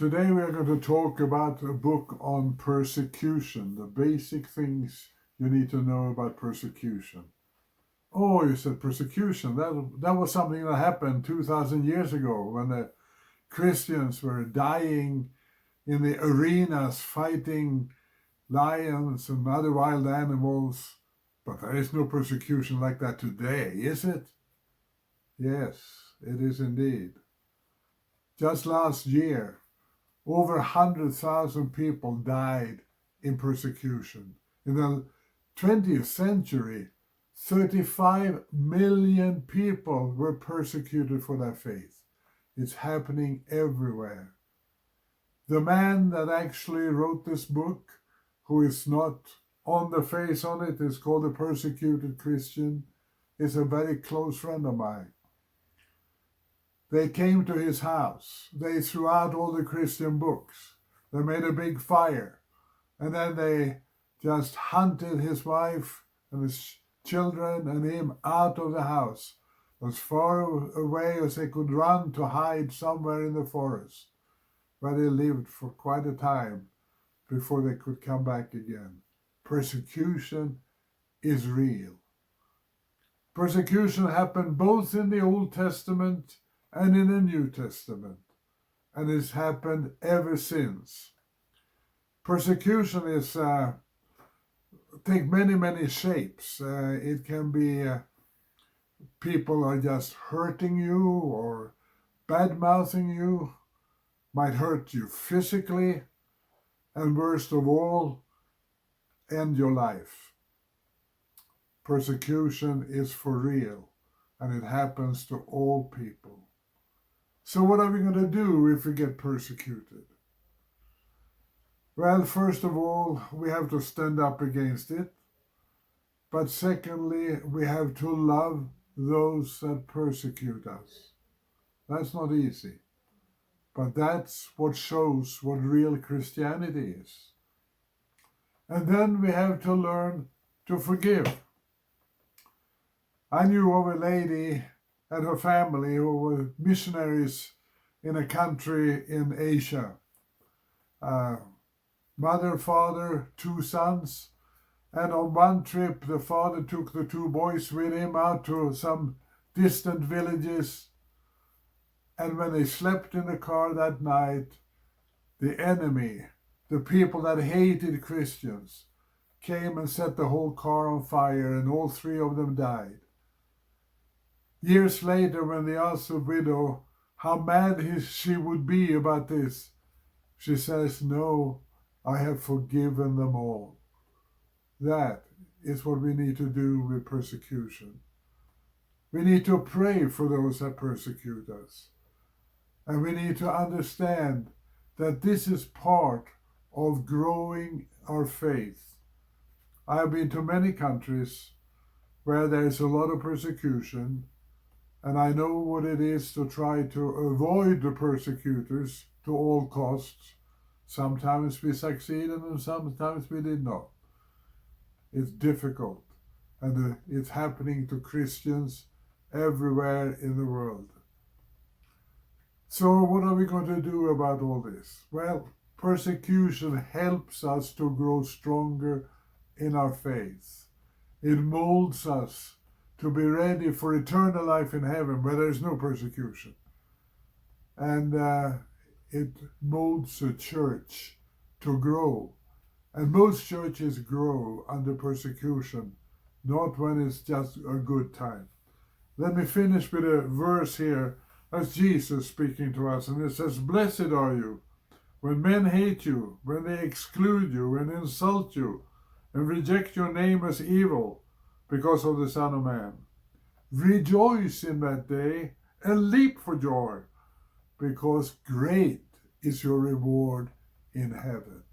Today we are going to talk about a book on persecution, the basic things you need to know about persecution. Oh, you said persecution. That was something that happened 2,000 years ago when the Christians were dying in the arenas fighting lions and other wild animals. But there is no persecution like that today, is it? Yes, it is indeed. Just last year, over 100,000 people died in persecution. In the 20th century, 35 million people were persecuted for their faith. It's happening everywhere. The man that actually wrote this book, who is not on the face on it, is called a persecuted Christian, is a very close friend of mine. They came to his house. They threw out all the Christian books. They made a big fire. And then they just hunted his wife and his children and him out of the house, as far away as they could run to hide somewhere in the forest, where they lived for quite a time before they could come back again. Persecution is real. Persecution happened both in the Old Testament and in the New Testament, and it's happened ever since. Persecution is take many shapes. It can be people are just hurting you or bad-mouthing you, might hurt you physically, and worst of all, end your life. Persecution is for real, and it happens to all people. So what are we going to do if we get persecuted? Well, first of all, we have to stand up against it. But secondly, we have to love those that persecute us. That's not easy. But that's what shows what real Christianity is. And then we have to learn to forgive. I knew of a lady and her family who were missionaries in a country in Asia. Mother, father, 2 sons. And on one trip, the father took the 2 boys with him out to some distant villages. And when they slept in the car that night, the enemy, the people that hated Christians, came and set the whole car on fire, and all 3 of them died. Years later, when they asked the widow how mad she would be about this, she says, "No, I have forgiven them all." That is what we need to do with persecution. We need to pray for those that persecute us. And we need to understand that this is part of growing our faith. I have been to many countries where there is a lot of persecution, and I know what it is to try to avoid the persecutors to all costs. Sometimes we succeeded and sometimes we did not. It's difficult, and it's happening to Christians everywhere in the world. So what are we going to do about all this? Well, persecution helps us to grow stronger in our faith. It molds us to be ready for eternal life in heaven where there is no persecution. And it molds the church to grow. And most churches grow under persecution, not when it's just a good time. Let me finish with a verse here. That's Jesus speaking to us. And it says, "Blessed are you when men hate you, when they exclude you, and insult you, and reject your name as evil because of the Son of Man. Rejoice in that day and leap for joy, because great is your reward in heaven."